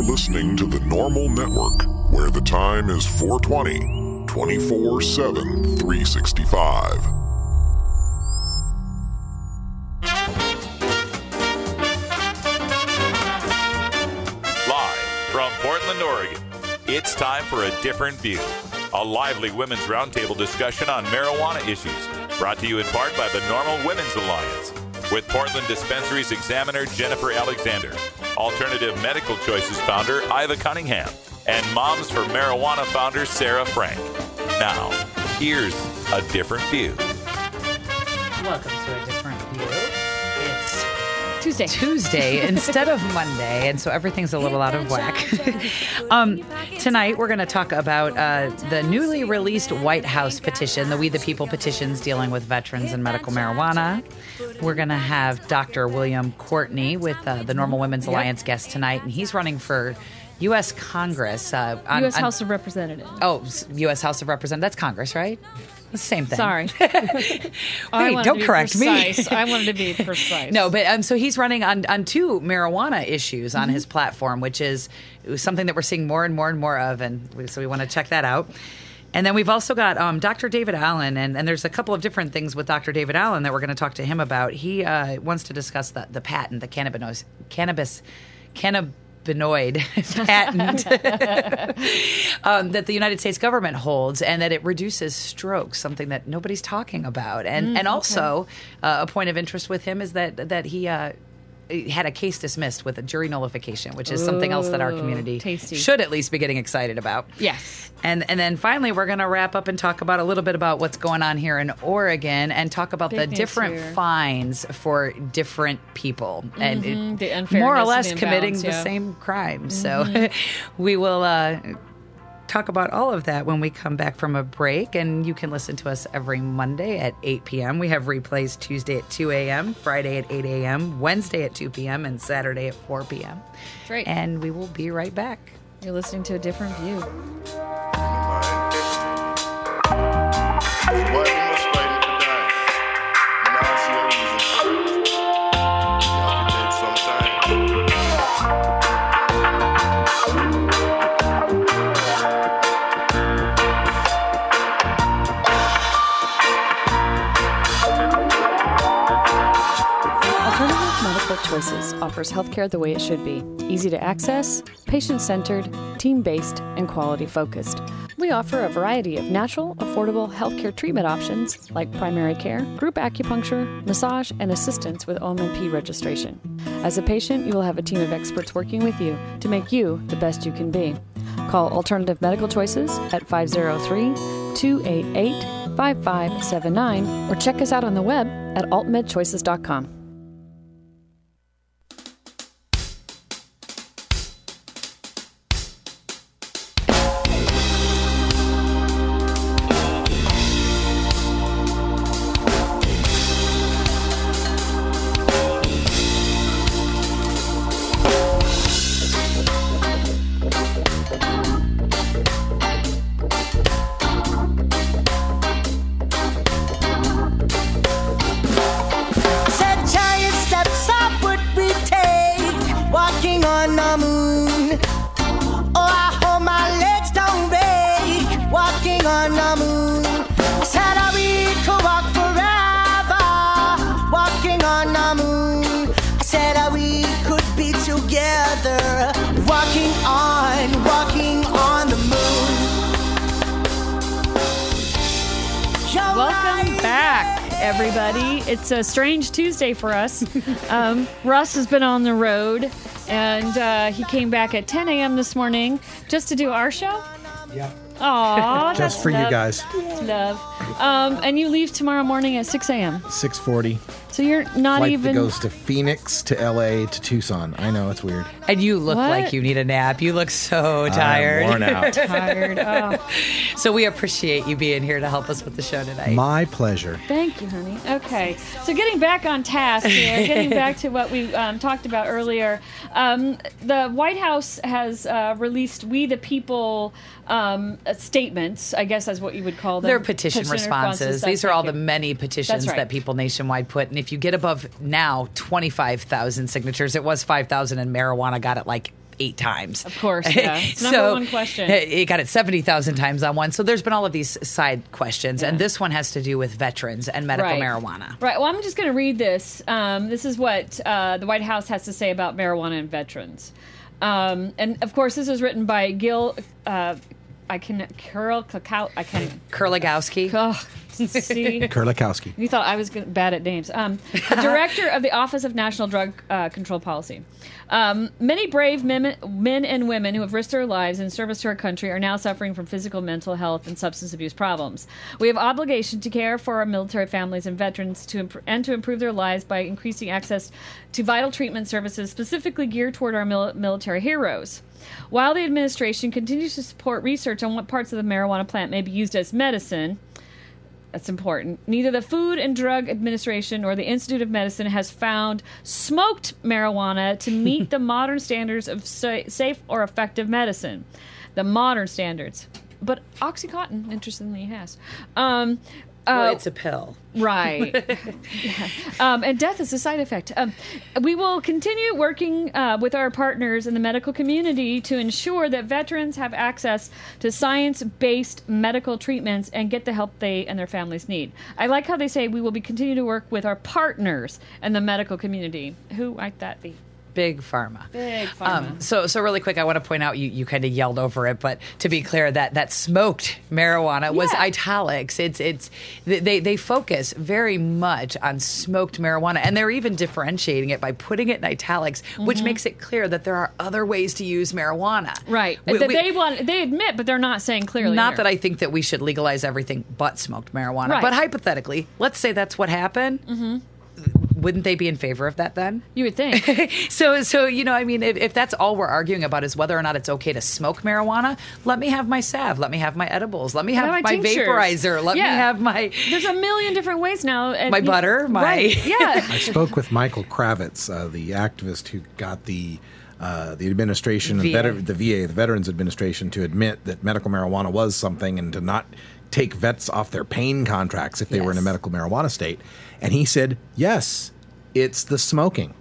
listening to the Normal Network, where the time is 4:20, 24/7, 365. Live from Portland, Oregon, it's time for A Different View, a lively women's roundtable discussion on marijuana issues, brought to you in part by the Normal Women's Alliance, with Portland Dispensaries Examiner Jennifer Alexander, Alternative Medical Choices founder Iva Cunningham, and Moms for Marijuana founder Sarah Frank. Now, here's A Different View. Welcome to A Different View. It's Tuesday instead of Monday, and so everything's a little out of whack. Tonight, we're going to talk about the newly released White House petition, the We the People petitions dealing with veterans and medical marijuana. We're going to have Dr. William Courtney with the Normal Women's Alliance guest tonight, and he's running for U.S. Congress. U.S. House of Representatives. Oh, U.S. House of Representatives. That's Congress, right? The same thing. Sorry. Hey, don't correct me. I wanted to be precise. No, but so he's running on two marijuana issues on his platform, which is something that we're seeing more and more and more of, and so we want to check that out. And then we've also got Dr. David Allen, and there's a couple of different things with Dr. David Allen that we're going to talk to him about. He wants to discuss the patent, the cannabinoid patent that the United States government holds, and that it reduces strokes, something that nobody's talking about. And also a point of interest with him is that he had a case dismissed with a jury nullification, which is something else that our community should at least be getting excited about. Yes. And then finally, we're going to wrap up and talk about a little bit about what's going on here in Oregon, and talk about the different fines for different people, and more or less committing the same crime. So we will talk about all of that when we come back from a break, and you can listen to us every Monday at 8 p.m. We have replays Tuesday at 2 a.m., Friday at 8 a.m., Wednesday at 2 p.m., and Saturday at 4 p.m. That's right. And we will be right back. You're listening to A Different View. Choices offers healthcare the way it should be. Easy to access, patient-centered, team-based, and quality-focused. We offer a variety of natural, affordable healthcare treatment options like primary care, group acupuncture, massage, and assistance with OMP registration. As a patient, you will have a team of experts working with you to make you the best you can be. Call Alternative Medical Choices at 503-288-5579 or check us out on the web at altmedchoices.com. Welcome back, everybody. It's a strange Tuesday for us. Russ has been on the road, and he came back at 10 a.m. this morning just to do our show. Yeah. Aw, just for love. you guys. Love. And you leave tomorrow morning at 6 a.m. 6:40. So you're not Flight even... that goes to Phoenix, to L.A., to Tucson. I know, it's weird. And you look What? like you need a nap. You look so tired. I'm worn out. Tired. Oh, So we appreciate you being here to help us with the show tonight. My pleasure. thank you, honey. Okay. So getting back on task here, getting back to what we talked about earlier, the White House has released We the People statements, I guess that's what you would call them. They're petition responses. These are all the many petitions That's right. that people nationwide put. And if you get above now 25,000 signatures, it was 5,000 and marijuana got it like 8 times. Of course, yeah. It's number one question. It got it 70,000 times on one. So there's been all of these side questions, and this one has to do with veterans and medical marijuana. Right. Well, I'm just going to read this. This is what the White House has to say about marijuana and veterans. And of course, this is written by Gil. Kurligowski. See? Kurlikowski. You thought I was bad at names. The director of the Office of National Drug Control Policy. Many brave men and women who have risked their lives in service to our country are now suffering from physical, mental health, and substance abuse problems. We have obligation to care for our military families and veterans to improve their lives by increasing access to vital treatment services specifically geared toward our military heroes. While the administration continues to support research on what parts of the marijuana plant may be used as medicine, that's important, neither the Food and Drug Administration nor the Institute of Medicine has found smoked marijuana to meet the modern standards of safe or effective medicine. The modern standards. But OxyContin, interestingly, has. Well, it's a pill. Right. And death is a side effect. We will continue working with our partners in the medical community to ensure that veterans have access to science-based medical treatments and get the help they and their families need. I like how they say we will continue to work with our partners in the medical community. Who might that be? Big Pharma. Big Pharma. So really quick, I want to point out, you kind of yelled over it, but to be clear, that smoked marijuana was italics. They focus very much on smoked marijuana, and they're even differentiating it by putting it in italics, which makes it clear that there are other ways to use marijuana. Right. They admit, but they're not saying clearly. Not that I think that we should legalize everything but smoked marijuana, right. But hypothetically, let's say that's what happened. Mm-hmm. Wouldn't they be in favor of that then? You would think. So I mean, if that's all we're arguing about is whether or not it's okay to smoke marijuana, let me have my salve, let me have my edibles, let me have my vaporizer, let me have my... There's a million different ways now. My butter, Right, yeah. I spoke with Michael Kravitz, the activist who got the administration, VA. the VA, the Veterans Administration, to admit that medical marijuana was something and to not take vets off their pain contracts if they were in a medical marijuana state. And he said, yes, it's the smoking.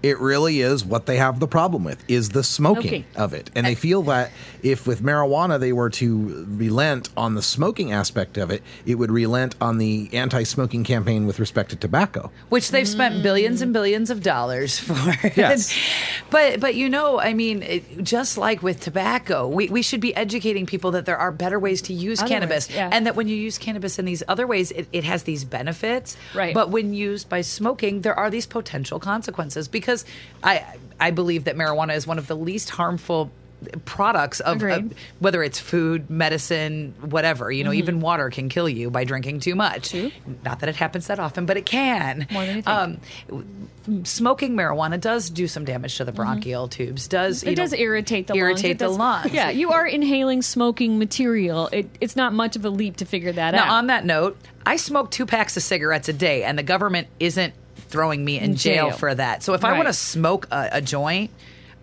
It really is what they have the problem with, is the smoking of it. And they feel that if with marijuana they were to relent on the smoking aspect of it, it would relent on the anti-smoking campaign with respect to tobacco. Which they've spent billions and billions of dollars for. Yes. But I mean, just like with tobacco, we should be educating people that there are better ways to use cannabis. Yeah. And that when you use cannabis in these other ways, it has these benefits. Right. But when used by smoking, there are these potential consequences. Because I believe that marijuana is one of the least harmful products of whether it's food, medicine, whatever. Even water can kill you by drinking too much. True. Not that it happens that often, but it can. More than you think. Smoking marijuana does do some damage to the bronchial tubes. It does irritate the lungs. Irritate the lungs. Yeah, you are inhaling smoking material. It's not much of a leap to figure that out. Now, on that note, I smoke 2 packs of cigarettes a day, and the government isn't throwing me in jail for that. So if I want to smoke a joint,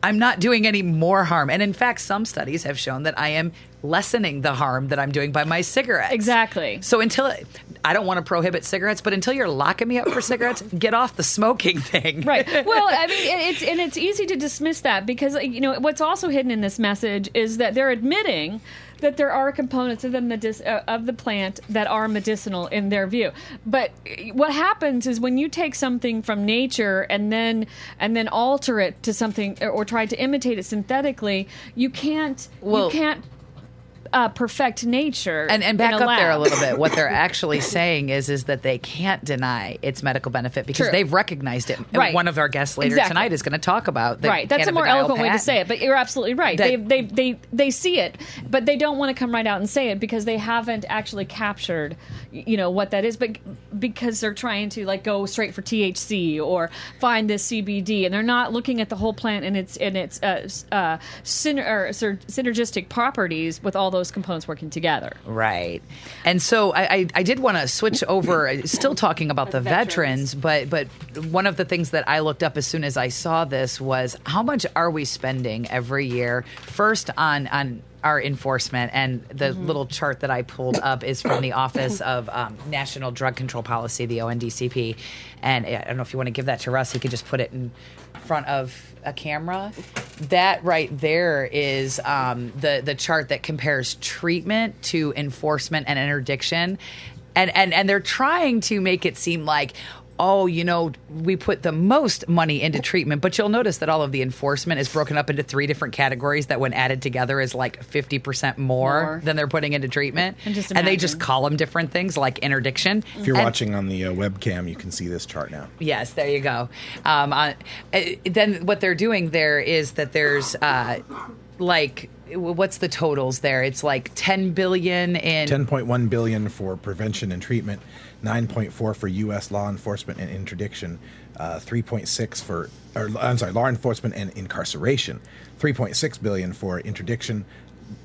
I'm not doing any more harm. And in fact, some studies have shown that I am lessening the harm that I'm doing by my cigarettes. Exactly. So I don't want to prohibit cigarettes, but until you're locking me up for cigarettes, get off the smoking thing. Right. Well, I mean, it's easy to dismiss that because, what's also hidden in this message is that they're admitting that there are components of the plant that are medicinal in their view. But what happens is when you take something from nature and then alter it to something or try to imitate it synthetically, you can't perfect nature. And back up there a little bit. What they're actually saying is that they can't deny its medical benefit because they've recognized it. Right. One of our guests later tonight is going to talk about the right. That's a more eloquent way to say it, but you're absolutely right. They see it, but they don't want to come right out and say it because they haven't actually captured, what that is. But because they're trying to go straight for THC or find this CBD, and they're not looking at the whole plant and its synergistic properties with all those components working together. Right. And so I did want to switch over, still talking about the veterans, but one of the things that I looked up as soon as I saw this was how much are we spending every year, first on our enforcement, and the little chart that I pulled up is from the Office of National Drug Control Policy, the ONDCP, and I don't know if you want to give that to Russ, he could just put it in front of a camera. that right there is the chart that compares treatment to enforcement and interdiction. And they're trying to make it seem like, oh, we put the most money into treatment, but you'll notice that all of the enforcement is broken up into 3 different categories that when added together is like 50% more than they're putting into treatment. And they just call them different things like interdiction. If you're watching on the webcam, you can see this chart now. Yes, there you go. Then what they're doing there is that there's what's the totals there? It's like $10 billion in... $10.1 billion for prevention and treatment, 9.4 for U.S. law enforcement and interdiction, 3.6 for... law enforcement and incarceration, 3.6 billion for interdiction,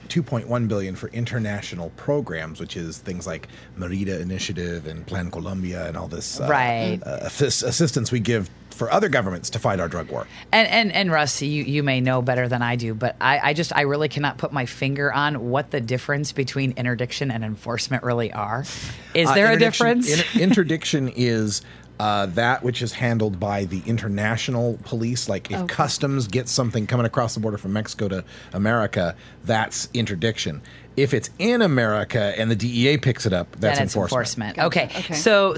2.1 billion for international programs, which is things like Merida Initiative and Plan Colombia and all this assistance we give for other governments to fight our drug war. And Russ, you may know better than I do, but I really cannot put my finger on what the difference between interdiction and enforcement really are. Is there a difference? Interdiction is that which is handled by the international police. Like if customs gets something coming across the border from Mexico to America, that's interdiction. If it's in America and the DEA picks it up, that's enforcement. Okay. So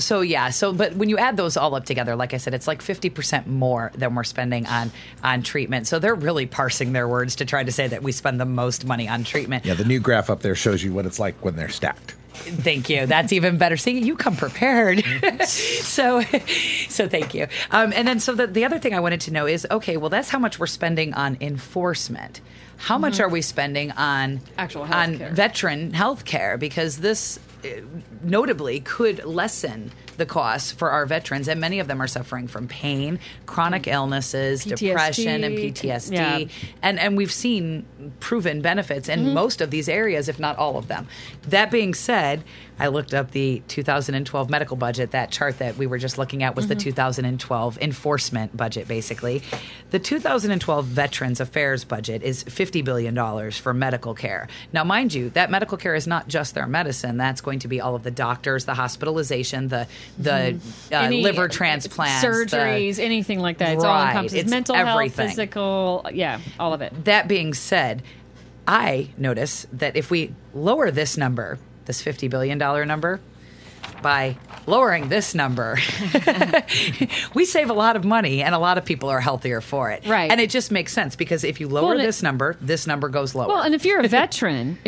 but when you add those all up together, like I said, it's like 50% more than we're spending on treatment. So they're really parsing their words to try to say that we spend the most money on treatment. Yeah, the new graph up there shows you what it's like when they're stacked. Thank you. That's even better. See, you come prepared. So thank you. And then the other thing I wanted to know is, okay, well, that's how much we're spending on enforcement. How much are we spending on actual health care? Veteran health care? Because this notably could lessen the costs for our veterans, and many of them are suffering from pain, chronic illnesses, PTSD, depression, and PTSD. Yeah. And we've seen proven benefits in most of these areas, if not all of them. That being said, I looked up the 2012 medical budget. That chart that we were just looking at was the 2012 enforcement budget, basically. The 2012 Veterans Affairs budget is $50 billion for medical care. Now, mind you, that medical care is not just their medicine. That's going to be all of the doctors, the hospitalization, the liver transplants, surgeries, anything like that. It's all encompasses mental health, physical, all of it. That being said, I notice that if we lower this number, this $50 billion number, by lowering this number, we save a lot of money and a lot of people are healthier for it. Right. And it just makes sense because if you lower this number goes lower. Well, and if you're a veteran,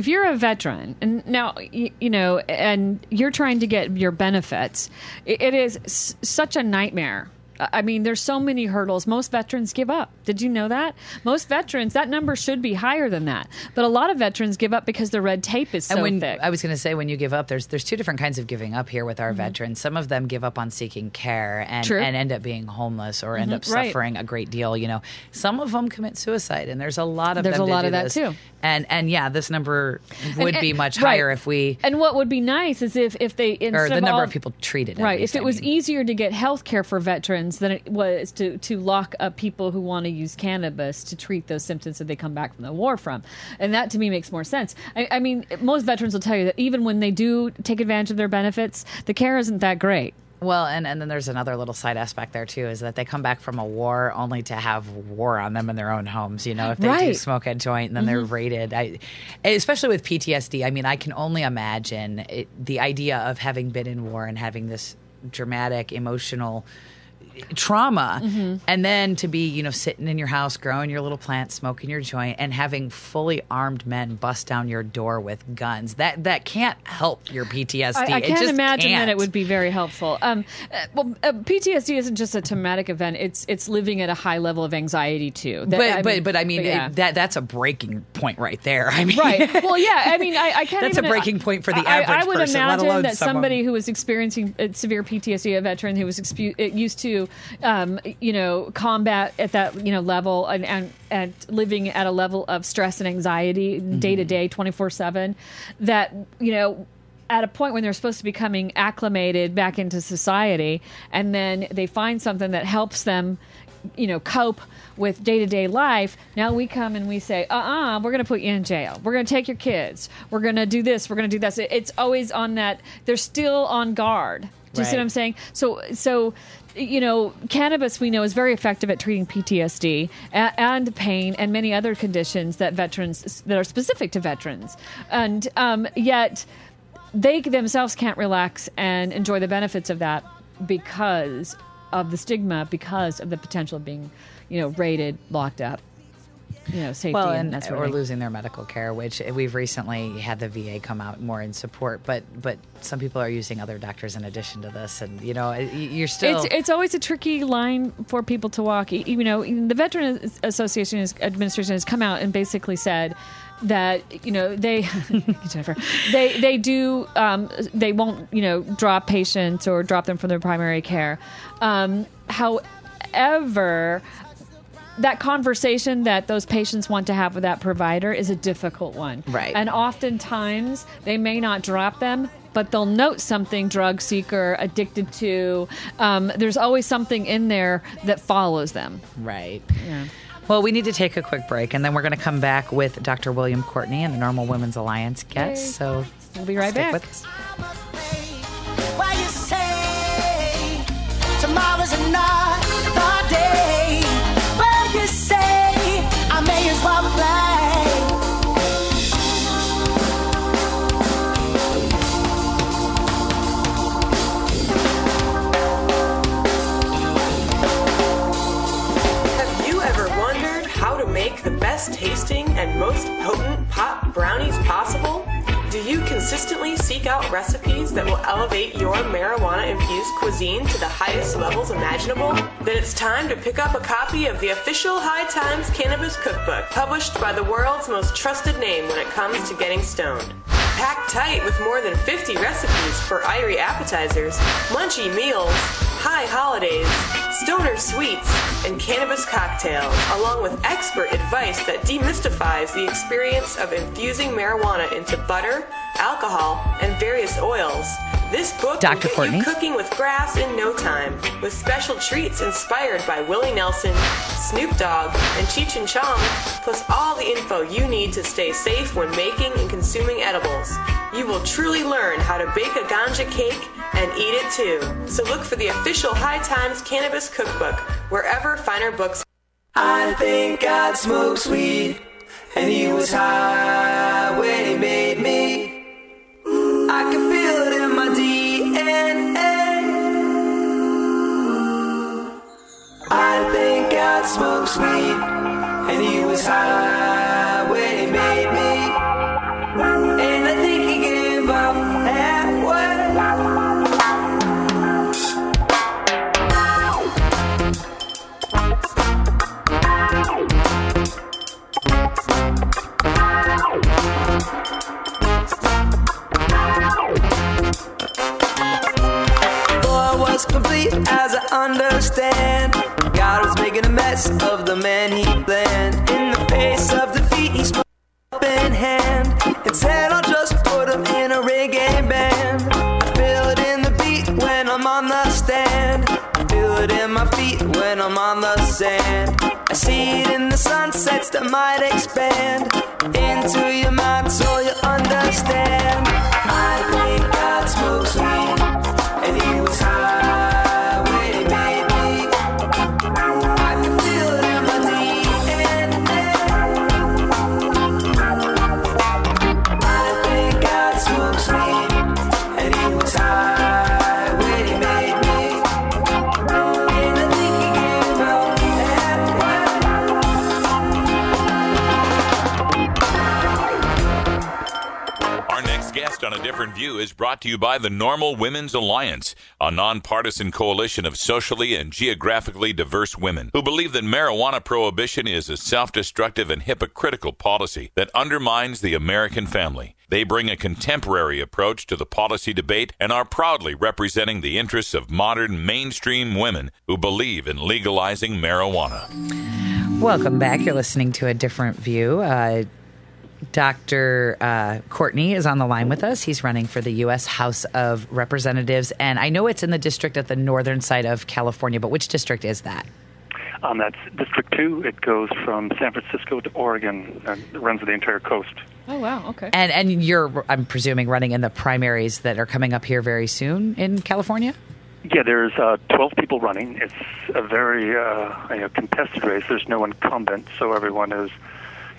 and now, and you're trying to get your benefits, it is such a nightmare. I mean, there's so many hurdles. Most veterans give up. Did you know that? Most veterans, that number should be higher than that. But a lot of veterans give up because the red tape is so thick. I was going to say, when you give up, there's 2 different kinds of giving up here with our veterans. Some of them give up on seeking care and end up being homeless or end up suffering a great deal. Some of them commit suicide, and there's a lot of them. There's a lot of that too. And this number would be much higher if we. And what would be nice is if they or the number of people treated. If it was easier to get health care for veterans than it was to lock up people who want to use cannabis to treat those symptoms that they come back from the war from. And that to me makes more sense. I mean, most veterans will tell you that even when they do take advantage of their benefits, the care isn't that great. Well, and then there's another little side aspect there, too, is that they come back from a war only to have war on them in their own homes. If they do smoke a joint and then they're raided. Especially with PTSD, I mean, I can only imagine the idea of having been in war and having this dramatic, emotional trauma, and then to be sitting in your house growing your little plant, smoking your joint, and having fully armed men bust down your door with guns, that can't help your PTSD. I can't imagine that it would be very helpful. PTSD isn't just a traumatic event, it's living at a high level of anxiety too. That's a breaking point right there. I mean, well, I mean, I can't. That's a breaking point for the average person. I would imagine let alone that somebody who was experiencing severe PTSD, a veteran who was used to combat at that level and living at a level of stress and anxiety day to day, 24/7, that at a point when they're supposed to be becoming acclimated back into society, and then they find something that helps them cope with day-to-day life. Now we come and we say, we're going to put you in jail. We're going to take your kids. We're going to do this. We're going to do that. It's always on that. They're still on guard. Do you see what I'm saying? So cannabis we know is very effective at treating PTSD and pain and many other conditions that are specific to veterans, and yet they themselves can't relax and enjoy the benefits of that because of the stigma, because of the potential of being, raided, locked up. Safety and that sort of thing. Losing their medical care, which we've recently had the VA come out more in support. But some people are using other doctors in addition to this, and you're still. It's always a tricky line for people to walk. The Veteran Association Administration has come out and basically said that they Jennifer they do they won't drop patients or drop them from their primary care. However, that conversation that those patients want to have with that provider is a difficult one. Right. And oftentimes they may not drop them, but they'll note something drug seeker, addicted to. There's always something in there that follows them. Right. Yeah. Well, we need to take a quick break, and then we're going to come back with Dr. William Courtney and the Normal Women's Alliance guest. Yay. So we'll be right back. With us. Why you say tomorrow's not the day? Well, you say I may as well play. Have you ever wondered how to make the best tasting and most potent pot brownies possible? Do you consistently seek out recipes that will elevate your marijuana-infused cuisine to the highest levels imaginable? Then it's time to pick up a copy of the official High Times Cannabis Cookbook, published by the world's most trusted name when it comes to getting stoned. Packed tight with more than 50 recipes for irie appetizers, munchy meals, high holidays, stoner sweets, and cannabis cocktails, along with expert advice that demystifies the experience of infusing marijuana into butter, alcohol, and various oils. This book will get Courtney. you cooking with grass in no time, with special treats inspired by Willie Nelson, Snoop Dogg, and Cheech and Chong, plus all the info you need to stay safe when making and consuming edibles. You will truly learn how to bake a ganja cake and eat it too. So look for the official High Times Cannabis Cookbook wherever finer books. I think God smokes weed, and he was high when he made me. I can feel it in my DNA. I think God smokes weed, and he was high when he made me. And I think he gave up halfway. Complete as I understand. God was making a mess of the man he planned. In the face of defeat, he spoke up in hand and said, I'll just put him in a reggae band. I feel it in the beat when I'm on the stand. I feel it in my feet when I'm on the sand. I see it in the sunsets that might expand into your mind so you understand. I think God smokes weed, and he was high. On A Different View is brought to you by the Normal Women's Alliance, a nonpartisan coalition of socially and geographically diverse women who believe that marijuana prohibition is a self-destructive and hypocritical policy that undermines the American family. They bring a contemporary approach to the policy debate and are proudly representing the interests of modern mainstream women who believe in legalizing marijuana. Welcome back. You're listening to A Different View. Dr. Courtney is on the line with us. He's running for the U.S. House of Representatives, and I know it's in the district at the northern side of California, but which district is that? That's District 2. It goes from San Francisco to Oregon and runs the entire coast. Oh, wow. Okay. And you're, I'm presuming, running in the primaries that are coming up here very soon in California? Yeah, there's 12 people running. It's a very contested race. There's no incumbent, so everyone is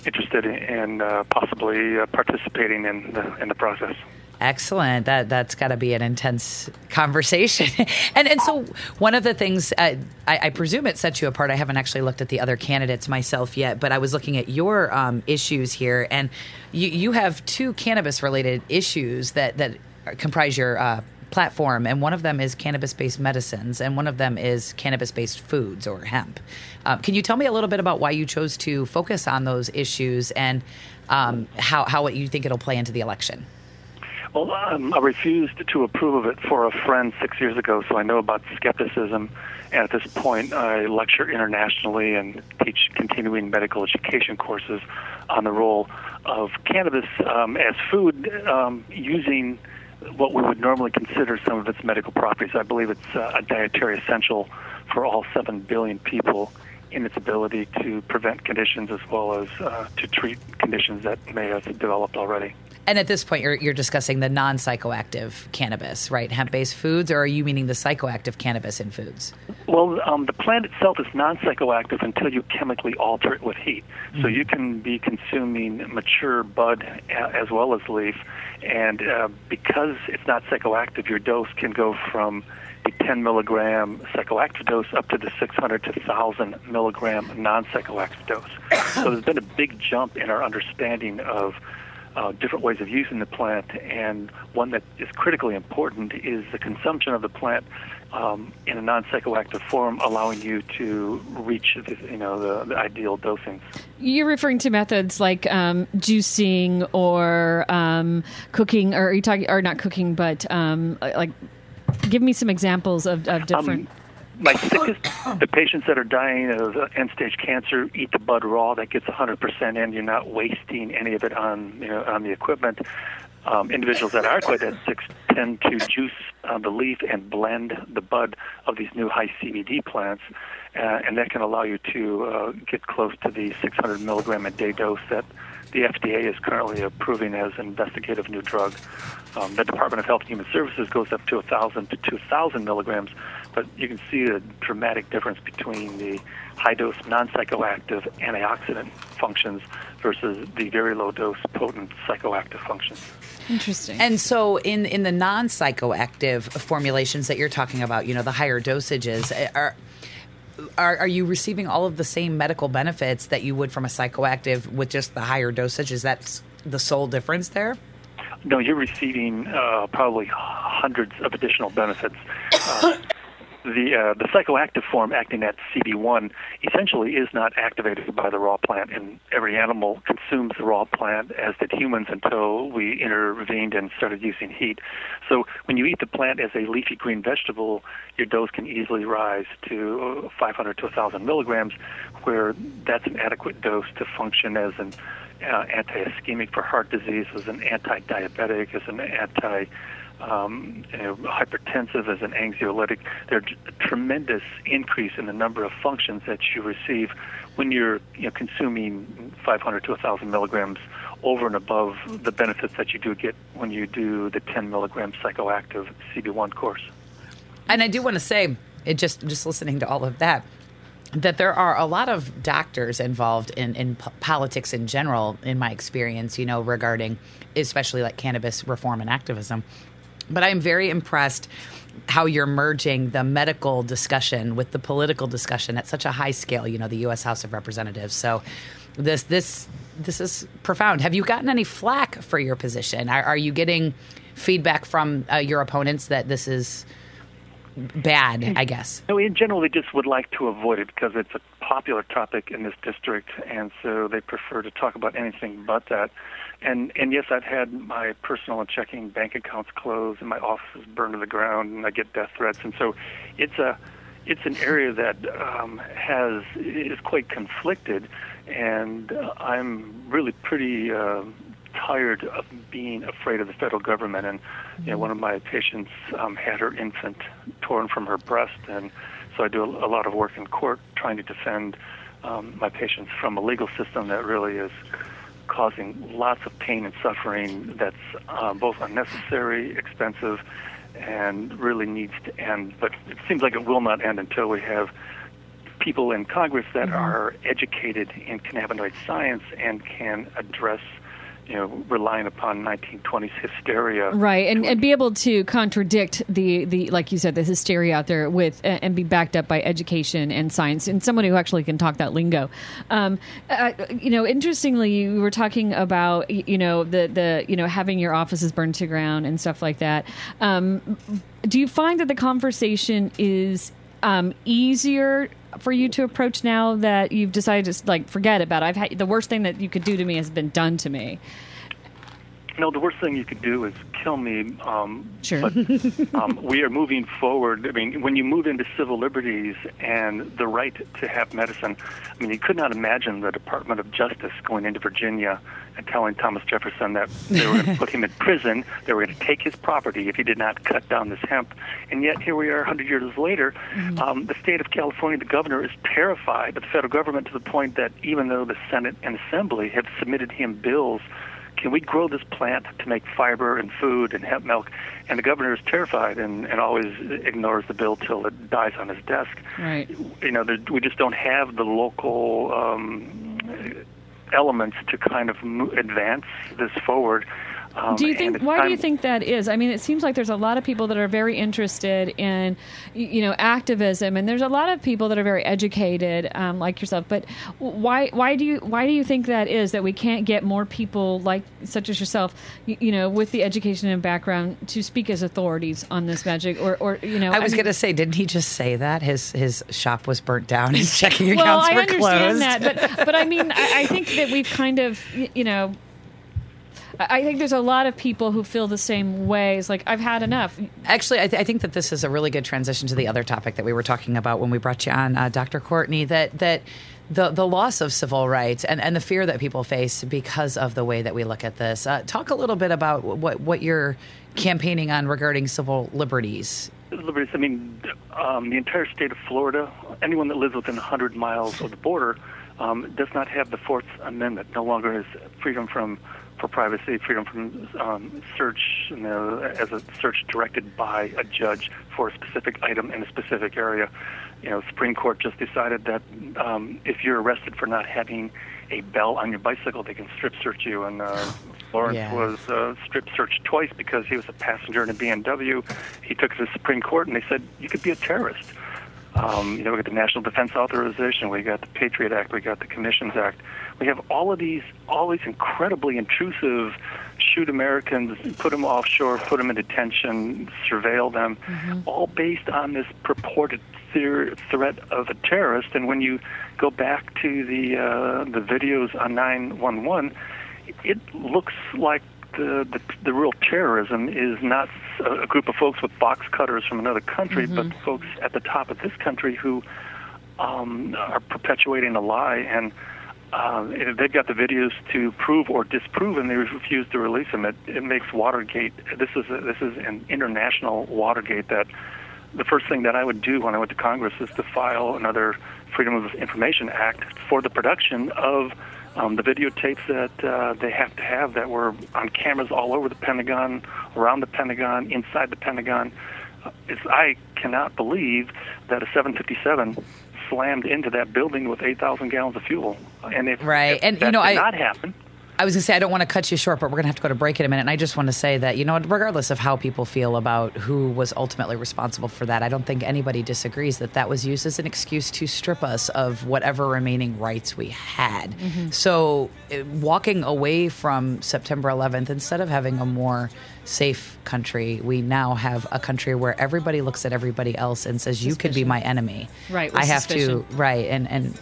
interested in possibly participating in the process. Excellent. That's got to be an intense conversation. and so one of the things, I presume it sets you apart. I haven't actually looked at the other candidates myself yet, but I was looking at your issues here, and you have two cannabis-related issues that comprise your platform, and one of them is cannabis-based medicines, and one of them is cannabis-based foods or hemp. Can you tell me a little bit about why you chose to focus on those issues and how you think it'll play into the election? Well, I refused to approve of it for a friend 6 years ago, so I know about skepticism. And at this point, I lecture internationally and teach continuing medical education courses on the role of cannabis as food using what we would normally consider some of its medical properties. I believe it's a dietary essential for all 7 billion people in its ability to prevent conditions as well as to treat conditions that may have developed already. And at this point, you're discussing the non-psychoactive cannabis, right? Hemp-based foods, or are you meaning the psychoactive cannabis in foods? Well, the plant itself is non-psychoactive until you chemically alter it with heat. So you can be consuming mature bud as well as leaf, and because it's not psychoactive, your dose can go from a 10 milligram psychoactive dose up to the 600 to 1,000 milligram non-psychoactive dose. So there's been a big jump in our understanding of different ways of using the plant, and one that is critically important is the consumption of the plant in a non-psychoactive form, allowing you to reach the ideal dosings. You're referring to methods like juicing or cooking, or are you talking, or not cooking, but like, give me some examples of different. My sickest, the patients that are dying of end-stage cancer, eat the bud raw. That gets 100% in. You're not wasting any of it on the equipment. Individuals that are quite that sick tend to juice the leaf and blend the bud of these new high CBD plants, and that can allow you to get close to the 600 milligram a day dose that the FDA is currently approving as an investigative new drug. The Department of Health and Human Services goes up to 1,000 to 2,000 milligrams, but you can see a dramatic difference between the high-dose non-psychoactive antioxidant functions versus the very low-dose potent psychoactive functions. Interesting. And so in the non-psychoactive formulations that you're talking about, the higher dosages, are you receiving all of the same medical benefits that you would from a psychoactive with just the higher dosage? Is that the sole difference there? No, you're receiving probably hundreds of additional benefits. The psychoactive form acting at CB1 essentially is not activated by the raw plant, and every animal consumes the raw plant, as did humans, until we intervened and started using heat. So when you eat the plant as a leafy green vegetable, your dose can easily rise to 500 to 1,000 milligrams, where that's an adequate dose to function as an anti-ischemic for heart disease, as an anti-diabetic, as an hypertensive, as an anxiolytic. There's a tremendous increase in the number of functions that you receive when you're consuming 500 to 1,000 milligrams over and above the benefits that you do get when you do the 10 milligram psychoactive CB1 course. And I do want to say, just listening to all of that there are a lot of doctors involved in politics in general, in my experience, regarding especially like cannabis reform and activism. But I'm very impressed how you're merging the medical discussion with the political discussion at such a high scale, the U.S. House of Representatives. So this is profound. Have you gotten any flack for your position? Are you getting feedback from your opponents that this is bad, I guess? No, in general, they just would like to avoid it because it's a popular topic in this district, and so they prefer to talk about anything but that. And yes, I've had my personal and checking bank accounts closed, and my offices burned to the ground, and I get death threats. And so it's an area that is quite conflicted, and I'm really pretty tired of being afraid of the federal government. And one of my patients had her infant torn from her breast, and so I do a lot of work in court trying to defend my patients from a legal system that really is causing lots of pain and suffering that's both unnecessary, expensive, and really needs to end. But it seems like it will not end until we have people in Congress that are educated in cannabinoid science and can address, relying upon 1920s hysteria. Right, and be able to contradict the like you said, the hysteria out there with, and be backed up by education and science, and someone who actually can talk that lingo. Interestingly, you were talking about, the having your offices burned to ground and stuff like that. Do you find that the conversation is easier for you to approach now that you've decided to forget about it? The worst thing that you could do to me has been done to me. No, the worst thing you could do is kill me. Sure. But we are moving forward. I mean, when you move into civil liberties and the right to have medicine, you could not imagine the Department of Justice going into Virginia and telling Thomas Jefferson that they were going to put him in prison, they were going to take his property if he did not cut down this hemp. And yet here we are 100 years later. The state of California, the governor is terrified of the federal government to the point that even though the Senate and Assembly have submitted him bills, can we grow this plant to make fiber and food and hemp milk? And the governor is terrified and always ignores the bill till it dies on his desk. Right. We just don't have the local elements to kind of advance this forward. Why do you think that is? It seems like there's a lot of people that are very interested in, activism, and there's a lot of people that are very educated, like yourself. But why do you think that is, that we can't get more people such as yourself, with the education and background to speak as authorities on this magic? Or I was going to say, didn't he just say that his shop was burnt down, his checking accounts were closed? Well, I understand that, but I think that we've kind of, I think there's a lot of people who feel the same way. It's like, I've had enough. Actually, I think that this is a really good transition to the other topic that we were talking about when we brought you on, Dr. Courtney, that the loss of civil rights and the fear that people face because of the way that we look at this. Talk a little bit about what you're campaigning on regarding civil liberties. Liberties, the entire state of Florida, anyone that lives within 100 miles of the border does not have the Fourth Amendment. No longer is freedom for privacy, freedom from search, as a search directed by a judge for a specific item in a specific area. Supreme Court just decided that if you're arrested for not having a bell on your bicycle, they can strip search you. And Lawrence was strip searched twice because he was a passenger in a BMW. He took it to the Supreme Court, and they said you could be a terrorist. We got the National Defense Authorization, we got the Patriot Act, we got the Commissions Act. We have all these incredibly intrusive, shoot Americans, put them offshore, put them in detention, surveil them, all based on this purported threat of a terrorist. And when you go back to the videos on 9/11, it looks like the real terrorism is not a group of folks with box cutters from another country, but folks at the top of this country who are perpetuating a lie, and they've got the videos to prove or disprove, and they refuse to release them. It makes Watergate. This is an international Watergate. That the first thing that I would do when I went to Congress is to file another Freedom of Information Act for the production of the videotapes that they have to have, that were on cameras all over the Pentagon, around the Pentagon, inside the Pentagon. I cannot believe that a 757 slammed into that building with 8,000 gallons of fuel. And if that did not happen... I was going to say, I don't want to cut you short, but we're going to have to go to break in a minute. And I just want to say that, regardless of how people feel about who was ultimately responsible for that, I don't think anybody disagrees that was used as an excuse to strip us of whatever remaining rights we had. So walking away from September 11th, instead of having a more safe country, we now have a country where everybody looks at everybody else and says, you could be my enemy. Right. I have to, and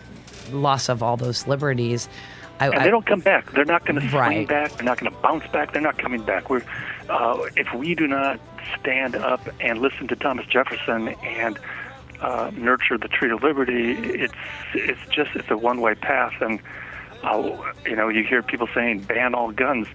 loss of all those liberties. And they don't come back. They're not going to spring back. They're not going to bounce back. They're not coming back. If we do not stand up and listen to Thomas Jefferson and nurture the Tree of Liberty, it's a one-way path. And you hear people saying ban all guns.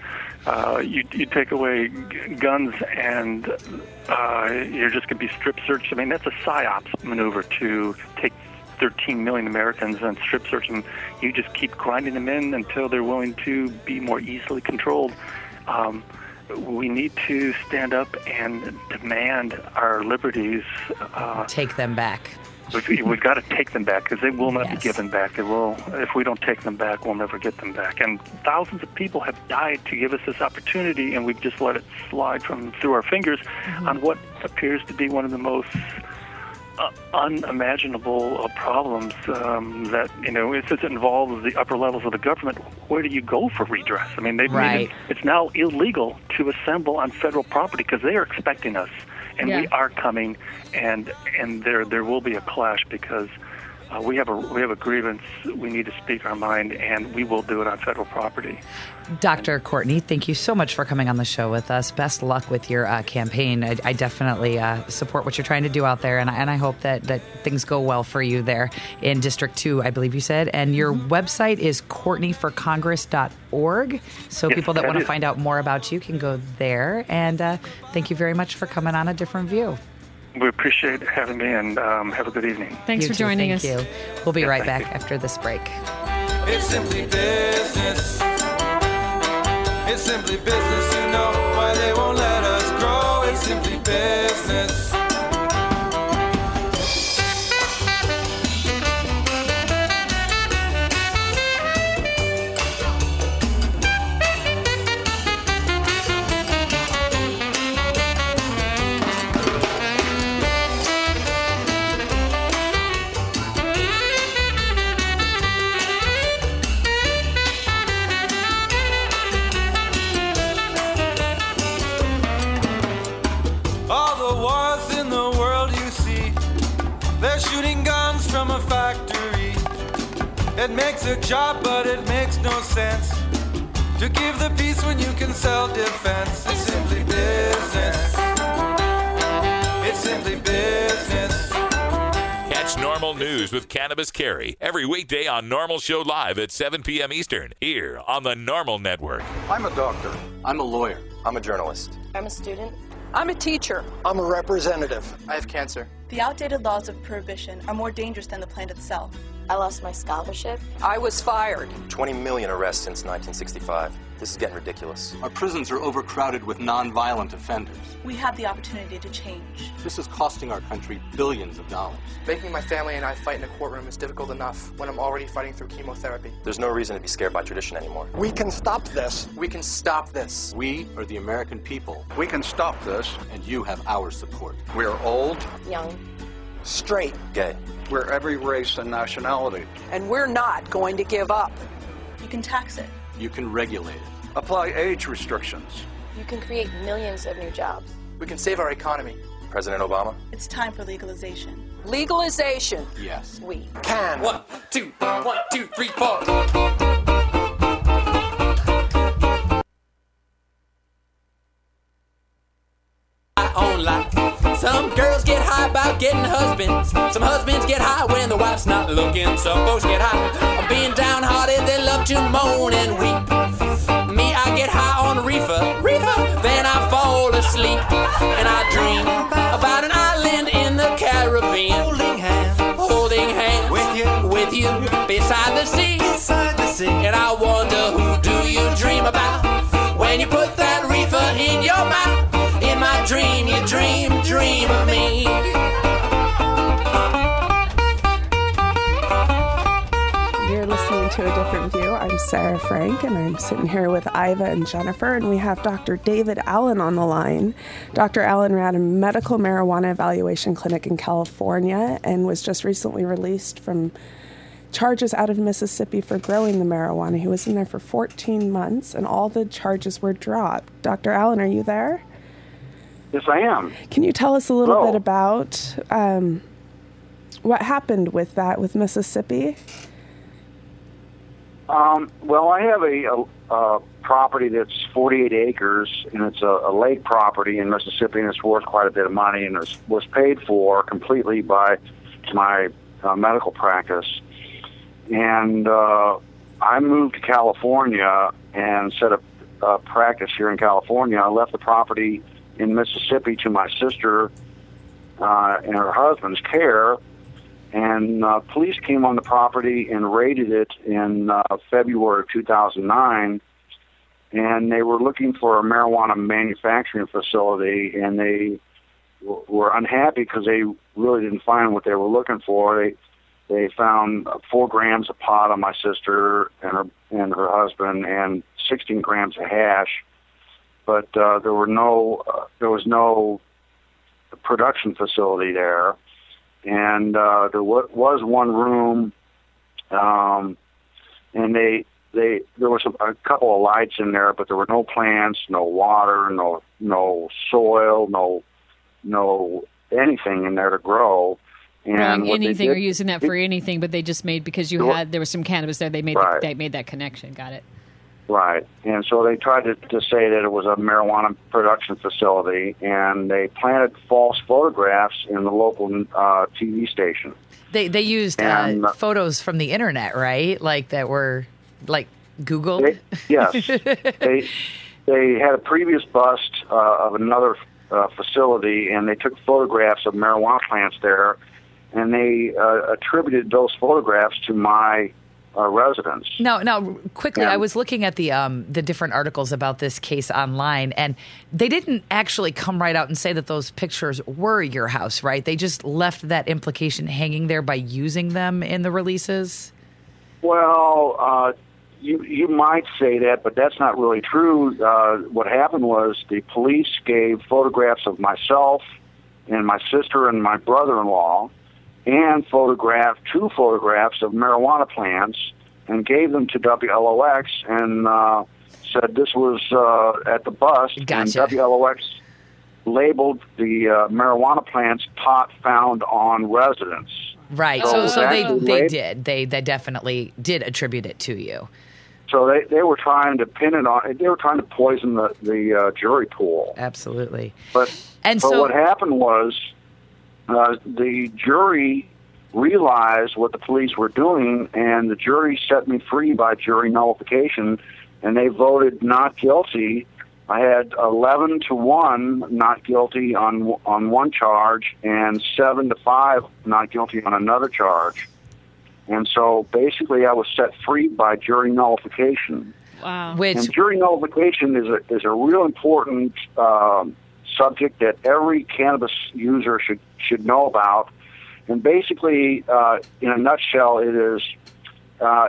You take away guns and you're just going to be strip searched. That's a psyops maneuver to take 13 million Americans and strip search them. You just keep grinding them in until they're willing to be more easily controlled. we need to stand up and demand our liberties. Take them back. We've got to take them back because they will not be given back. If we don't take them back, we'll never get them back. And thousands of people have died to give us this opportunity, and we've just let it slide through our fingers on what appears to be one of the most unimaginable problems that, since it involves the upper levels of the government. Where do you go for redress? I mean, they've made it's now illegal to assemble on federal property because they are expecting us. And we are coming, and there will be a clash because we have a grievance. We need to speak our mind, and we will do it on federal property. Dr. Courtney, thank you so much for coming on the show with us. Best luck with your campaign. I definitely support what you're trying to do out there, and I hope that things go well for you there in District 2, I believe you said. And your website is courtneyforcongress.org, so people that want to find out more about you can go there. And thank you very much for coming on A Different View. We appreciate having me, and have a good evening. Thanks for joining us. Thank you. We'll be right back after this break. It's simply business. It's simply business, you know why they won't let us grow. It's simply business. Shooting guns from a factory. It makes a job, but it makes no sense to give the peace when you can sell defense. It's simply business. It's simply business. Catch Normal News with Cannabis Carry every weekday on Normal Show Live at 7 p.m. Eastern, here on the Normal Network. I'm a doctor. I'm a lawyer. I'm a journalist. I'm a student. I'm a teacher. I'm a representative. I have cancer. The outdated laws of prohibition are more dangerous than the plant itself. I lost my scholarship. I was fired. 20 million arrests since 1965. This is getting ridiculous. Our prisons are overcrowded with non-violent offenders. We have the opportunity to change. This is costing our country billions of dollars. Making my family and I fight in a courtroom is difficult enough when I'm already fighting through chemotherapy. There's no reason to be scared by tradition anymore. We can stop this. We can stop this. We are the American people. We can stop this. And you have our support. We're old, young, straight, gay. We're every race and nationality. And we're not going to give up. You can tax it. You can regulate it. Apply age restrictions. You can create millions of new jobs. We can save our economy. President Obama? It's time for legalization. Legalization. Yes. We can. 1, 2, 1, 2, 3, 4. Own life. Some girls get high about getting husbands. Some husbands get high when the wife's not looking. Some folks get high on being downhearted. They love to moan and weep. Me, I get high on reefer. Then I fall asleep and I dream about an island in the Caribbean. Holding hands with you beside the sea. And I wonder, who do you dream about when you put that reefer in your mouth? In my dream, you dream of me. You're listening to A Different View. I'm Sarah Frank, and I'm sitting here with Iva and Jennifer, and we have Dr. David Allen on the line. Dr. Allen ran a medical marijuana evaluation clinic in California and was just recently released from charges out of Mississippi for growing the marijuana. He was in there for 14 months, and all the charges were dropped. Dr. Allen, are you there? Yes, I am. Can you tell us a little bit about what happened with that with Mississippi? Well, I have a property that's 48 acres, and it's a lake property in Mississippi, and it's worth quite a bit of money, and it was paid for completely by my medical practice. And I moved to California and set up a practice here in California. I left the property in Mississippi to my sister and her husband's care, and police came on the property and raided it in February of 2009, and they were looking for a marijuana manufacturing facility, and they were unhappy because they really didn't find what they were looking for. They found 4 grams of pot on my sister and her husband, and 16 grams of hash, but there was no production facility there, and there was one room, and there was a couple of lights in there, but there were no plants, no water, no soil, no anything in there to grow. And anything, or using that for anything, but they just made, because there was some cannabis there, they made that connection. Got it. Right. And so they tried to say that it was a marijuana production facility, and they planted false photographs in the local TV station. They used photos from the internet, right? Like that were like Googled? Yes. They had a previous bust of another facility, and they took photographs of marijuana plants there, and they attributed those photographs to my residence. Now, quickly, I was looking at the different articles about this case online, and they didn't actually come right out and say that those pictures were your house, right? They just left that implication hanging there by using them in the releases? Well, you might say that, but that's not really true. What happened was the police gave photographs of myself and my sister and my brother-in-law, and 2 photographs of marijuana plants, and gave them to WLOX, and said this was at the bust. Gotcha. And WLOX labeled the marijuana plants pot found on residence. Right. So they did. They definitely did attribute it to you. So they were trying to pin it on. They were trying to poison the jury pool. Absolutely. But what happened was, the jury realized what the police were doing, and the jury set me free by jury nullification, and they voted not guilty. I had 11-1 not guilty on one charge, and 7-5 not guilty on another charge. And so basically I was set free by jury nullification. Wow. And jury nullification is a real important subject that every cannabis user should know about. And basically, in a nutshell, it is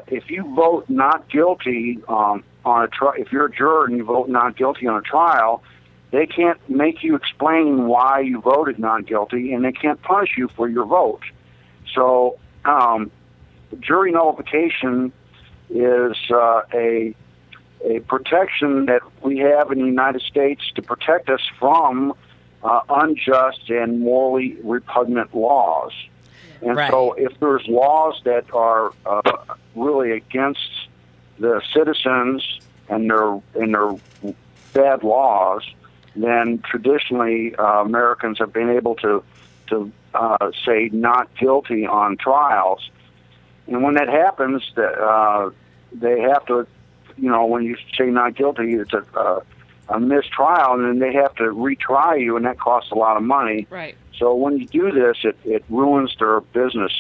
if you vote not guilty on a if you're a juror and you vote not guilty on a trial, they can't make you explain why you voted not guilty, and they can't punish you for your vote. So jury nullification is a protection that we have in the United States to protect us from unjust and morally repugnant laws. And so if there's laws that are really against the citizens and their bad laws, then traditionally Americans have been able to say not guilty on trials. And when that happens, they have to, when you say not guilty, it's a mistrial, and then they have to retry you, and that costs a lot of money. Right. So when you do this, it ruins their business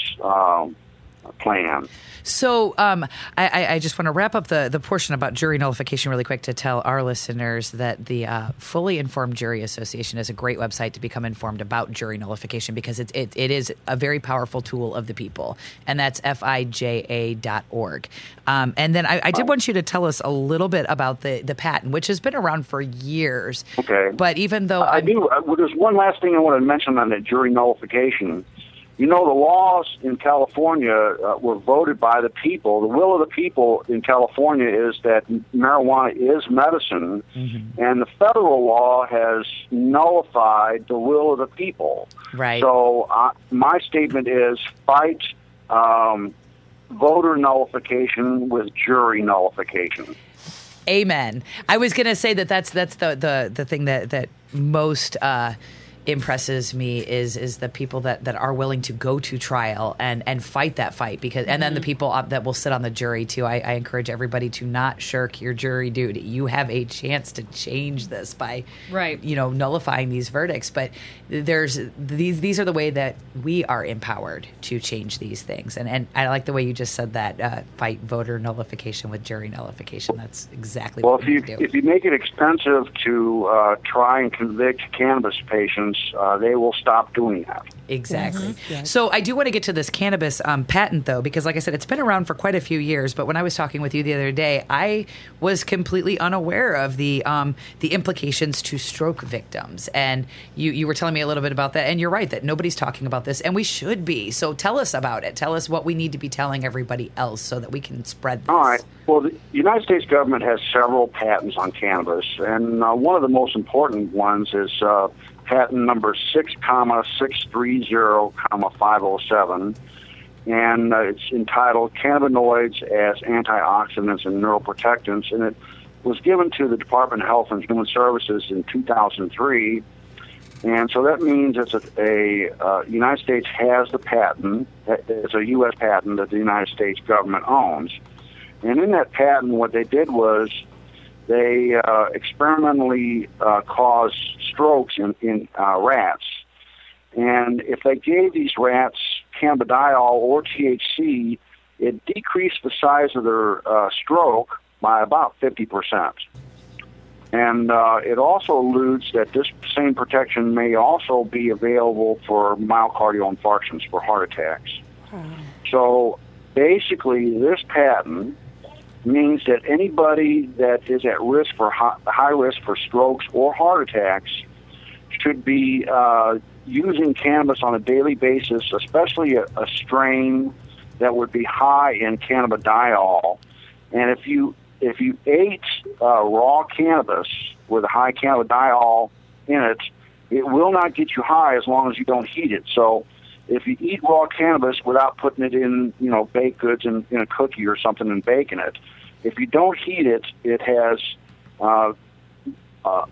plan. So I just want to wrap up the portion about jury nullification really quick to tell our listeners that the Fully Informed Jury Association is a great website to become informed about jury nullification, because it is a very powerful tool of the people, and that's FIJA.org. And then I did want you to tell us a little bit about the patent, which has been around for years. Okay. But even though I do, there's one last thing I want to mention on the jury nullification. The laws in California were voted by the people. The will of the people in California is that marijuana is medicine, and the federal law has nullified the will of the people. Right. So my statement is fight voter nullification with jury nullification. Amen. I was going to say that's the thing that most impresses me is the people that are willing to go to trial and fight that fight, because and then the people that will sit on the jury too. I encourage everybody to not shirk your jury duty. You have a chance to change this by nullifying these verdicts, but there's these are the way that we are empowered to change these things. And I like the way you just said that, fight voter nullification with jury nullification. That's exactly what we do. If you make it expensive to try and convict cannabis patients, they will stop doing that. Exactly. So I do want to get to this cannabis patent, though, because like I said, it's been around for quite a few years. But when I was talking with you the other day, I was completely unaware of the implications to stroke victims. And you were telling me a little bit about that. And you're right that nobody's talking about this, and we should be. So tell us about it. Tell us what we need to be telling everybody else so that we can spread this. All right. Well, the United States government has several patents on cannabis, and one of the most important ones is patent number 6,630,507, and it's entitled Cannabinoids as Antioxidants and Neuroprotectants, and it was given to the Department of Health and Human Services in 2003. And so that means it's a United States has the patent. It's a U.S. patent that the United States government owns. And in that patent, what they did was they experimentally caused strokes in rats. And if they gave these rats cannabidiol or THC, it decreased the size of their stroke by about 50%. And it also alludes that this same protection may also be available for myocardial infarctions, for heart attacks. So basically, this patent means that anybody that is at risk for high risk for strokes or heart attacks should be using cannabis on a daily basis, especially a strain that would be high in cannabidiol. And if you ate raw cannabis with a high cannabidiol in it, it will not get you high as long as you don't heat it. So if you eat raw cannabis without putting it in, baked goods in a cookie or something and baking it, if you don't heat it, it has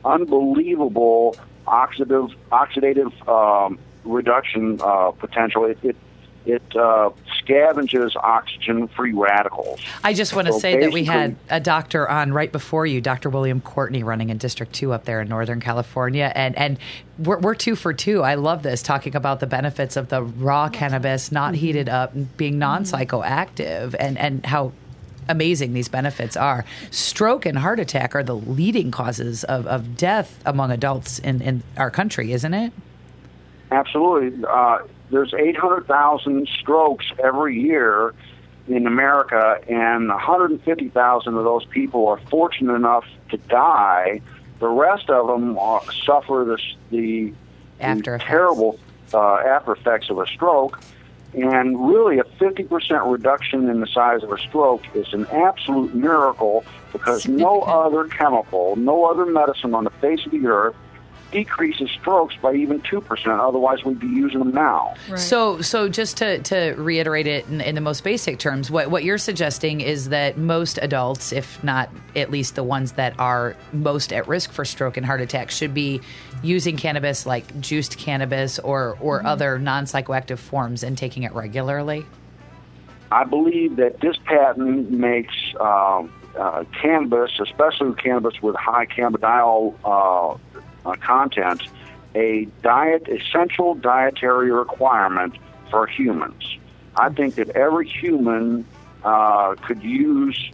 unbelievable oxidative reduction potential. It scavenges oxygen-free radicals. I just want to say that we had a doctor on right before you, Dr. William Courtney, running in District 2 up there in Northern California, and we're 2 for 2. I love this, talking about the benefits of the raw cannabis, not heated up, being non-psychoactive, and how amazing these benefits are. Stroke and heart attack are the leading causes of death among adults in our country, isn't it? Absolutely. There's 800,000 strokes every year in America, and 150,000 of those people are fortunate enough to die. The rest of them suffer the terrible after effects of a stroke. And really, a 50% reduction in the size of a stroke is an absolute miracle, because no other chemical, no other medicine on the face of the earth decreases strokes by even 2%. Otherwise, we'd be using them now. Right. So just to reiterate it in the most basic terms, what you're suggesting is that most adults, if not at least the ones that are most at risk for stroke and heart attack, should be using cannabis, like juiced cannabis or other non-psychoactive forms, and taking it regularly? I believe that this patent makes cannabis, especially cannabis with high cannabidiol content, a essential dietary requirement for humans. I think that every human could use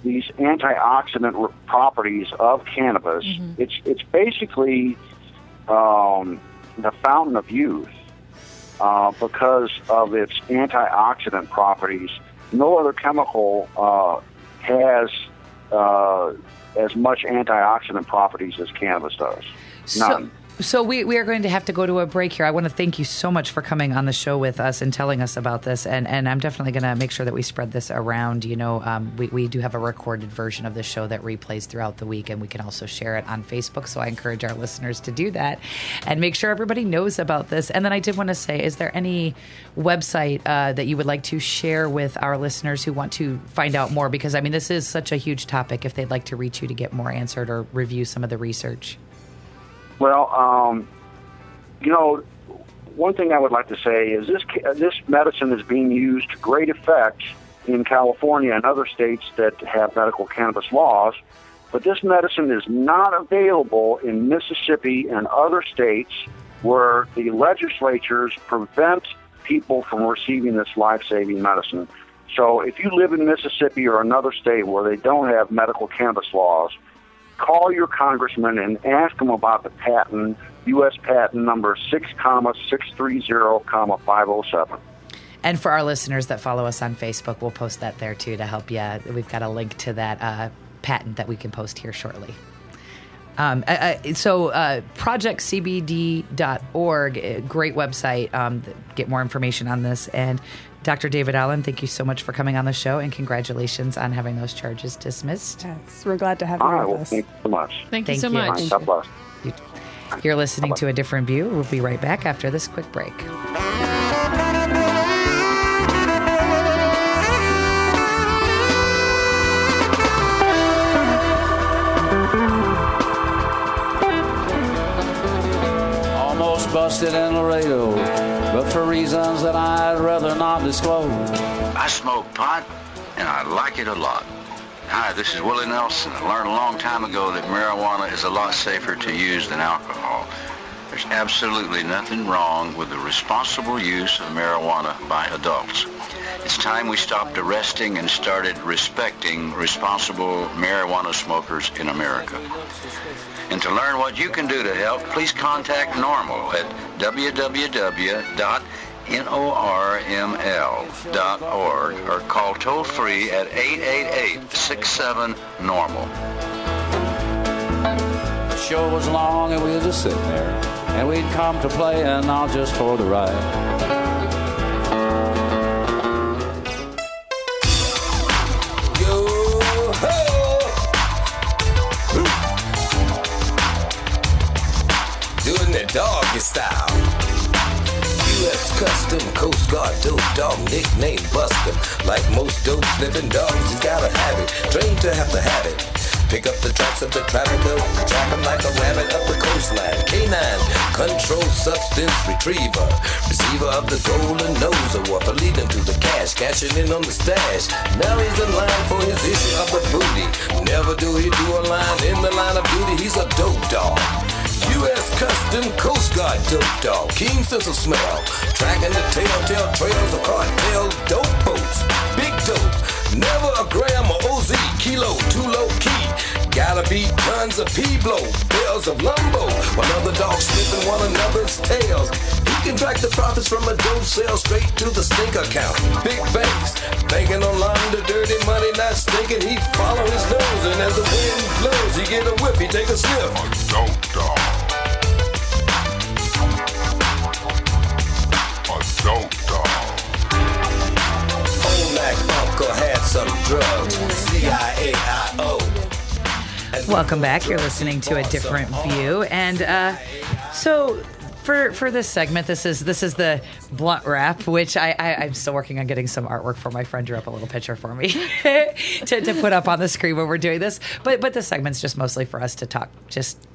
these antioxidant properties of cannabis. It's basically the fountain of youth because of its antioxidant properties. No other chemical has as much antioxidant properties as cannabis does. None. So we are going to have to go to a break here. I want to thank you so much for coming on the show with us and telling us about this. And I'm definitely going to make sure that we spread this around. We do have a recorded version of the show that replays throughout the week, and we can also share it on Facebook. So I encourage our listeners to do that and make sure everybody knows about this. And then I did want to say, is there any website that you would like to share with our listeners who want to find out more? Because, this is such a huge topic, if they'd like to reach you to get more answered or review some of the research. Well, one thing I would like to say is this medicine is being used to great effect in California and other states that have medical cannabis laws, but this medicine is not available in Mississippi and other states where the legislatures prevent people from receiving this life-saving medicine. So if you live in Mississippi or another state where they don't have medical cannabis laws, call your congressman and ask him about the patent, U.S. patent number 6,630,507. And for our listeners that follow us on Facebook, we'll post that there too to help you. We've got a link to that patent that we can post here shortly. So projectcbd.org, great website. Get more information on this. And Dr. David Allen, thank you so much for coming on the show, and congratulations on having those charges dismissed. Yes, we're glad to have you with us. Thank you so much. Thank you so much. God bless. You're listening to A Different View. We'll be right back after this quick break. Busted in Laredo, but for reasons that I'd rather not disclose. I smoke pot, and I like it a lot. Hi, this is Willie Nelson. I learned a long time ago that marijuana is a lot safer to use than alcohol. There's absolutely nothing wrong with the responsible use of marijuana by adults. It's time we stopped arresting and started respecting responsible marijuana smokers in America. And to learn what you can do to help, please contact NORML at www.norml.org or call toll-free at 888-67-NORMAL. The show was long and we was just sitting there, and we'd come to play and not just for the ride. Doggy style. U.S. Custom Coast Guard dope dog, nickname Bustin'. Like most dope sniffing dogs, you gotta have it. Trained to have it. Pick up the tracks of the traffic, track them like a rabbit up the coastline. K9, controlled substance retriever. Receiver of the golden nose of what leading to the cash, cashing in on the stash. Now he's in line for his issue of the booty. Never do he do a line in the line of duty. He's a dope dog. U.S. Custom Coast Guard dope dog, keen sense of smell, tracking the telltale trails of cartel dope boats, big dope, never a gram of OZ, kilo, too low key, gotta be tons of P-blow, bells of lumbo, while other dogs sniffing one another's tails. He can track the profits from a dope sale straight to the stink account, big banks, banking on launder, dirty money, not stinking, he follow his nose, and as the wind blows, he get a whiff, he take a sniff. Dope dog. Dope dog. Old Mac Uncle had some drugs. CIAIO. Welcome back. You're listening to A Different View, and so for this segment, this is the blunt wrap, which I'm still working on getting some artwork for my friend. Drew up a little picture for me to put up on the screen when we're doing this. But this segment's just mostly for us to talk just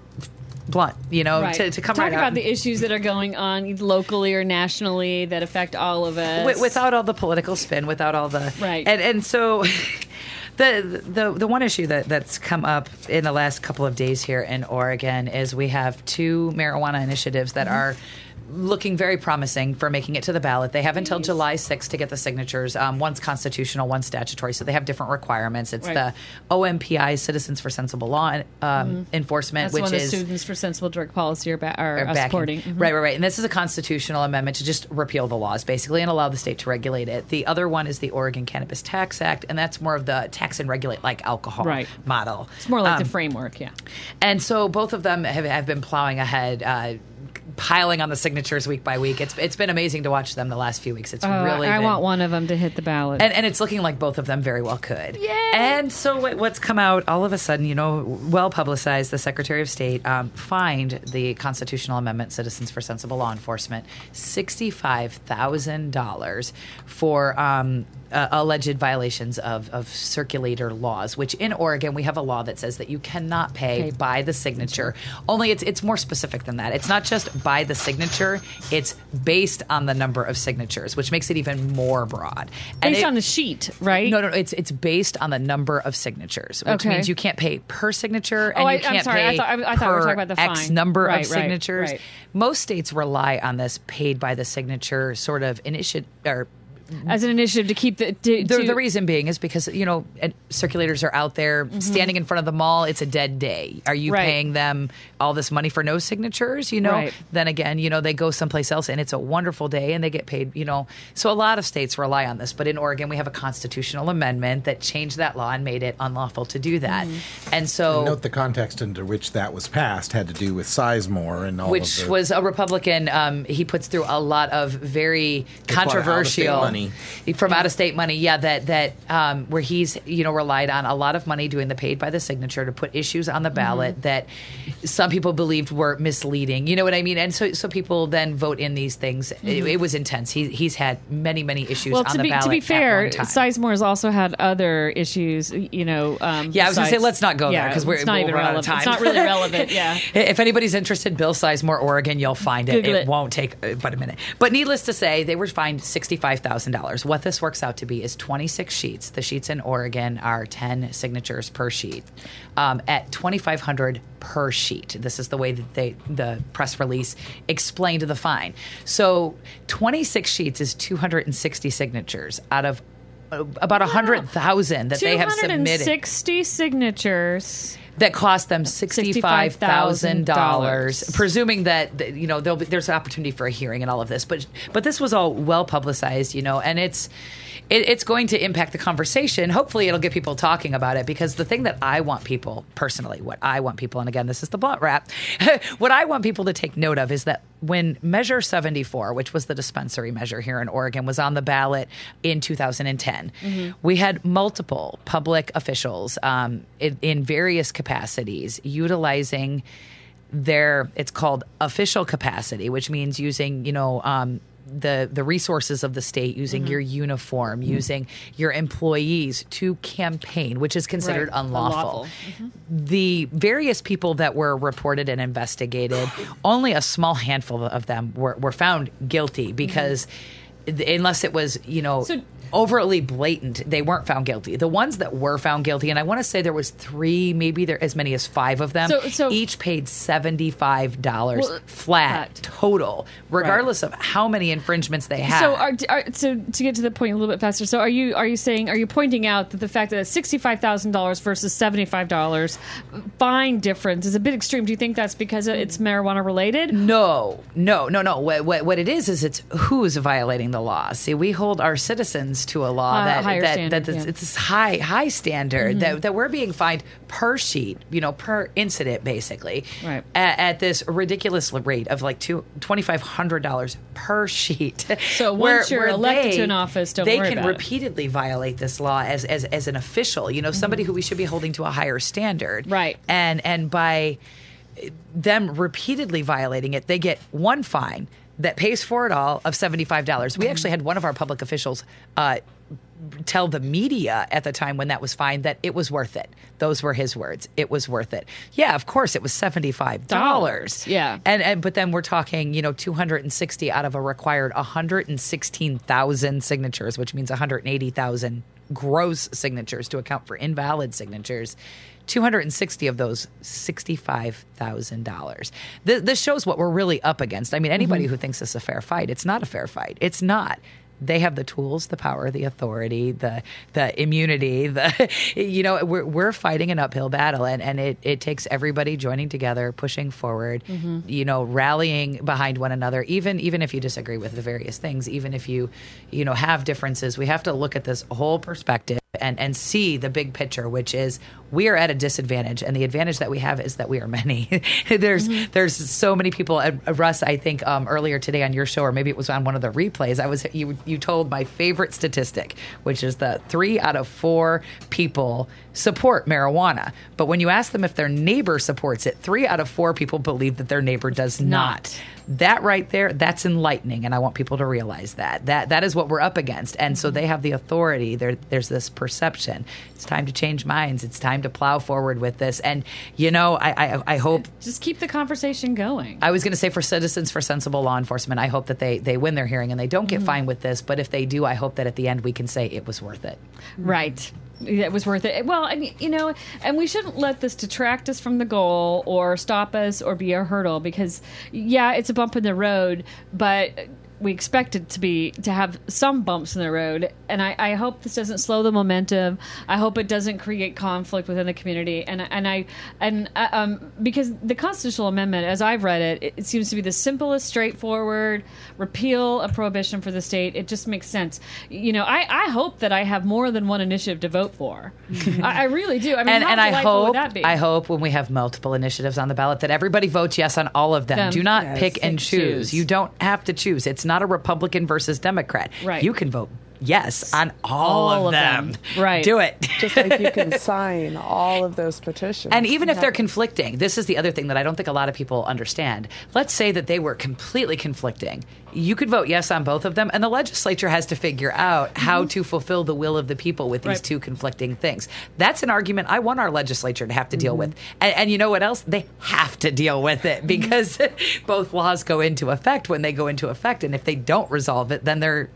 blunt, right. to come talk right about out the issues that are going on locally or nationally that affect all of us without all the political spin, without all the right. And so the one issue that's come up in the last couple of days here in Oregon is we have two marijuana initiatives that are looking very promising for making it to the ballot. They have until July 6th to get the signatures. One's constitutional, one's statutory, so they have different requirements. It's the OMPI, Citizens for Sensible Law Enforcement, that's which one is the Students for Sensible Drug Policy are supporting. Mm-hmm. Right. And this is a constitutional amendment to just repeal the laws, basically, and allow the state to regulate it. The other one is the Oregon Cannabis Tax Act, and that's more of the tax and regulate like alcohol model. It's more like the framework, yeah. And so both of them have been plowing ahead, piling on the signatures week by week. It's been amazing to watch them the last few weeks. It's really I want one of them to hit the ballot. And it's looking like both of them very well could. Yay! And so what's come out all of a sudden, well publicized, the Secretary of State fined the constitutional amendment Citizens for Sensible Law Enforcement $65,000 for alleged violations of circulator laws, which in Oregon we have a law that says that you cannot pay by the signature. Only it's more specific than that. It's not just by the signature, it's based on the number of signatures, which makes it even more broad. Based on the sheet, right? No, it's based on the number of signatures, which means you can't pay per signature, and you can't pay I thought we were talking about the X fine. number of signatures. Right. Most states rely on this paid by the signature sort of initiative, or as an initiative to keep the reason being is because, circulators are out there standing in front of the mall. It's a dead day. Are you paying them all this money for no signatures? Then again, they go someplace else and it's a wonderful day and they get paid, So a lot of states rely on this. But in Oregon, we have a constitutional amendment that changed that law and made it unlawful to do that. And so... Note the context into which that was passed had to do with Sizemore and all which was a Republican. He puts through a lot of very controversial... From out-of-state money, that where he's relied on a lot of money doing the paid by the signature to put issues on the ballot that some people believed were misleading. You know what I mean? And so people then vote in these things. It was intense. He's had many issues on the ballot. To be fair, Sizemore has also had other issues. I was going to say let's not go there because we're not even relevant. It's not really relevant. Yeah. If anybody's interested, Bill Sizemore, Oregon, you'll find it. Google it. It won't take but a minute. But needless to say, they were fined $65,000. What this works out to be is 26 sheets. The sheets in Oregon are 10 signatures per sheet at $2,500 per sheet. This is the way that the press release explained the fine. So 26 sheets is 260 signatures out of about 100,000 that they have submitted. 260 signatures. That cost them $65,000, presuming that there's an opportunity for a hearing and all of this. But this was all well publicized, and it's going to impact the conversation. Hopefully, it'll get people talking about it because the thing that I want people personally, what I want people, and again, this is the blunt wrap, what I want people to take note of is that when Measure 74, which was the dispensary measure here in Oregon, was on the ballot in 2010, we had multiple public officials in various capacities utilizing it's called official capacity, which means using, the resources of the state, using your uniform, using your employees to campaign, which is considered unlawful. The various people that were reported and investigated, only a small handful of them were found guilty because unless it was, overtly blatant, they weren't found guilty. The ones that were found guilty, and I want to say there was 3, maybe there as many as 5 of them, so each paid $75 flat total, regardless of how many infringements they had. So to get to the point a little bit faster, so are you pointing out that the fact that $65,000 versus $75 fine difference is a bit extreme? Do you think that's because it's marijuana related? No. What it is it's who's violating the law. See, we hold our citizens to a law it's this high standard that we're being fined per sheet, per incident, basically, at this ridiculous rate of like $2,500 per sheet. So once you're elected to an office, they can repeatedly violate this law as an official, somebody who we should be holding to a higher standard, right? And by them repeatedly violating it, they get one fine that pays for it all of $75. We actually had one of our public officials tell the media at the time when that was fined that it was worth it. Those were his words. It was worth it. Yeah, of course, it was $75. Yeah. But then we're talking, 260 out of a required 116,000 signatures, which means 180,000 gross signatures to account for invalid signatures. 260 of those, $65,000. This shows what we're really up against. I mean, anybody who thinks this is a fair fight, it's not a fair fight. It's not. They have the tools, the power, the authority, the immunity. We're fighting an uphill battle, and it takes everybody joining together, pushing forward, rallying behind one another. Even if you disagree with the various things, even if you have differences, we have to look at this whole perspective and see the big picture, which is we are at a disadvantage, and the advantage that we have is that we are many. There's so many people. Russ, I think earlier today on your show, or maybe it was on one of the replays, you told my favorite statistic, which is that 3 out of 4 people support marijuana. But when you ask them if their neighbor supports it, 3 out of 4 people believe that their neighbor does not. That right there, that's enlightening, and I want people to realize that is what we're up against. And so they have the authority. There's this perception. It's time to change minds. It's time to plow forward with this. And, I hope... Just keep the conversation going. I was going to say for Citizens for Sensible Law Enforcement, I hope that they win their hearing and they don't get fined with this. But if they do, I hope that at the end we can say it was worth it. Right. It was worth it. Well, I mean, and we shouldn't let this detract us from the goal or stop us or be a hurdle because, yeah, it's a bump in the road, but we expect it to have some bumps in the road. And I hope this doesn't slow the momentum. I hope it doesn't create conflict within the community. Because the constitutional amendment, as I've read it, it seems to be the simplest, straightforward repeal of prohibition for the state. It just makes sense. I hope that I have more than one initiative to vote for. I really do. I mean, how delightful would that be? I hope when we have multiple initiatives on the ballot that everybody votes yes on all of them. Do not pick and choose. You don't have to choose. It's not a Republican versus Democrat. Right. You can vote yes on all of them. Right. Do it. Just like you can sign all of those petitions. And even if they're conflicting, this is the other thing that I don't think a lot of people understand. Let's say that they were completely conflicting. You could vote yes on both of them, and the legislature has to figure out how to fulfill the will of the people with these two conflicting things. That's an argument I want our legislature to have to deal with. And you know what else? They have to deal with it because both laws go into effect when they go into effect, and if they don't resolve it, then there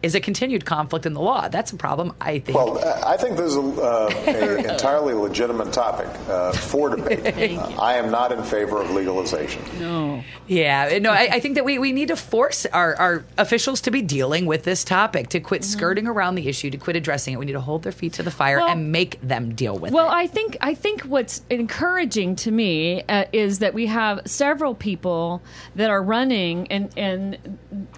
is a continued conflict in the law. That's a problem, I think. Well, I think this is an entirely legitimate topic for debate. I am not in favor of legalization. No. Yeah. No, I think that we need to force our officials to be dealing with this topic, to quit skirting around the issue, to quit addressing it. We need to hold their feet to the fire and make them deal with it. Well, I think what's encouraging to me is that we have several people that are running and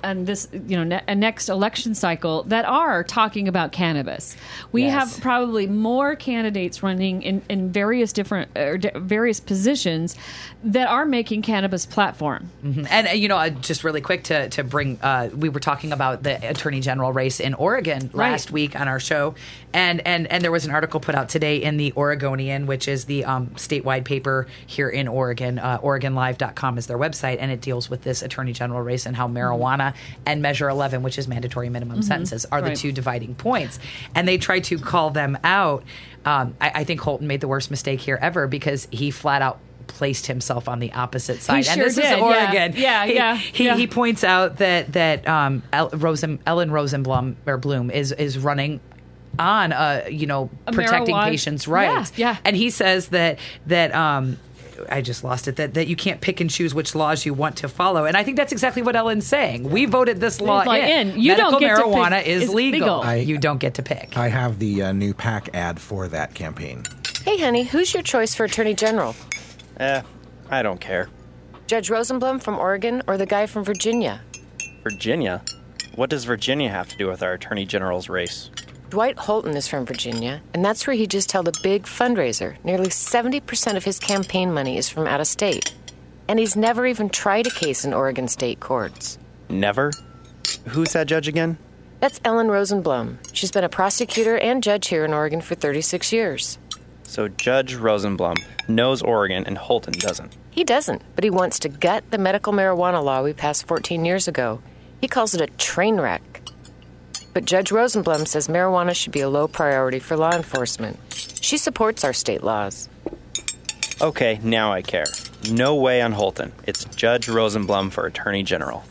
this next election cycle that are talking about cannabis. We have probably more candidates running in various different various positions that are making cannabis platform. And just really quick to bring, we were talking about the Attorney General race in Oregon last week on our show, and there was an article put out today in the Oregonian, which is the statewide paper here in Oregon. OregonLive.com is their website, and it deals with this Attorney General race and how marijuana and Measure 11, which is mandatory minimum sentences, are the two dividing points. And they try to call them out. I think Holton made the worst mistake here ever because he flat out placed himself on the opposite side. He sure this did. is Oregon. He points out that Ellen Rosenblum or Bloom is running on protecting patients' rights. And he says that I just lost it, that you can't pick and choose which laws you want to follow. And I think that's exactly what Ellen's saying. We voted this law in. You Medical don't get marijuana to pick, is legal. You don't get to pick. I have the new PAC ad for that campaign. Hey, honey, who's your choice for Attorney General? I don't care. Judge Rosenblum from Oregon or the guy from Virginia? Virginia? What does Virginia have to do with our Attorney General's race? Dwight Holton is from Virginia, and that's where he just held a big fundraiser. Nearly 70% of his campaign money is from out of state. And he's never even tried a case in Oregon state courts. Never? Who's that judge again? That's Ellen Rosenblum. She's been a prosecutor and judge here in Oregon for 36 years. So Judge Rosenblum knows Oregon and Holton doesn't. He doesn't, but he wants to gut the medical marijuana law we passed 14 years ago. He calls it a train wreck. But Judge Rosenblum says marijuana should be a low priority for law enforcement. She supports our state laws. Okay, now I care. No way on Holton. It's Judge Rosenblum for Attorney General.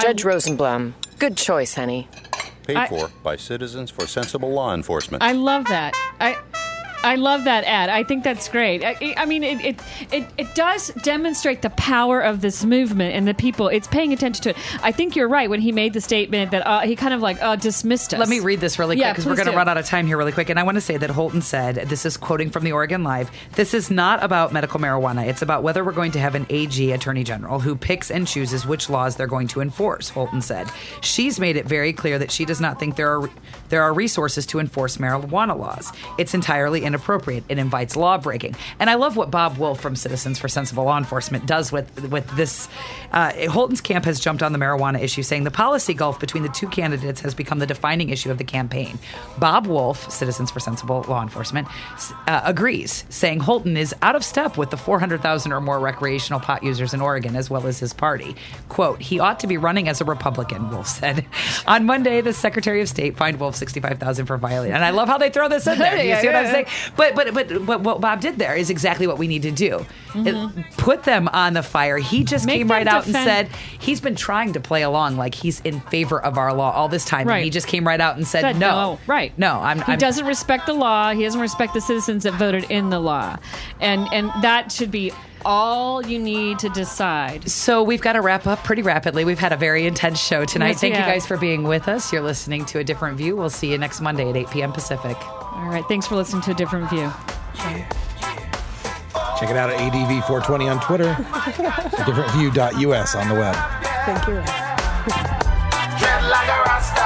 Judge Rosenblum. Good choice, honey. Paid for by Citizens for Sensible Law Enforcement. I love that. I love that ad. I think that's great. I mean, it does demonstrate the power of this movement and the people. It's paying attention to it. I think you're right when he made the statement that he kind of dismissed us. Let me read this really quick because we're going to run out of time here really quick. And I want to say that Holton said, this is quoting from the Oregon Live, this is not about medical marijuana. It's about whether we're going to have an AG, Attorney General, who picks and chooses which laws they're going to enforce, Holton said. She's made it very clear that she does not think there are resources to enforce marijuana laws. It's entirely inappropriate. It invites law breaking. And I love what Bob Wolf from Citizens for Sensible Law Enforcement does with this. Holton's camp has jumped on the marijuana issue, saying the policy gulf between the two candidates has become the defining issue of the campaign. Bob Wolf, Citizens for Sensible Law Enforcement, agrees, saying Holton is out of step with the 400,000 or more recreational pot users in Oregon, as well as his party. Quote, he ought to be running as a Republican, Wolf said. On Monday, the Secretary of State fined Wolf $65,000 for violating. And I love how they throw this in there. Do you see what I'm saying? But what Bob did there is exactly what we need to do. Put them on the fire. He just came right out and said he's been trying to play along like he's in favor of our law all this time. Right. And he just came right out and said no. Right. No, he doesn't respect the law. He doesn't respect the citizens that voted in the law. And that should be all you need to decide. So we've got to wrap up pretty rapidly. We've had a very intense show tonight. Thank you guys for being with us. You're listening to A Different View. We'll see you next Monday at 8 p.m. Pacific. All right. Thanks for listening to A Different View. Check it out at ADV420 on Twitter. adifferentview.us on the web. Thank you. Like a Rasta.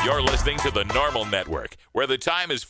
You're listening to the Normal Network, where the time is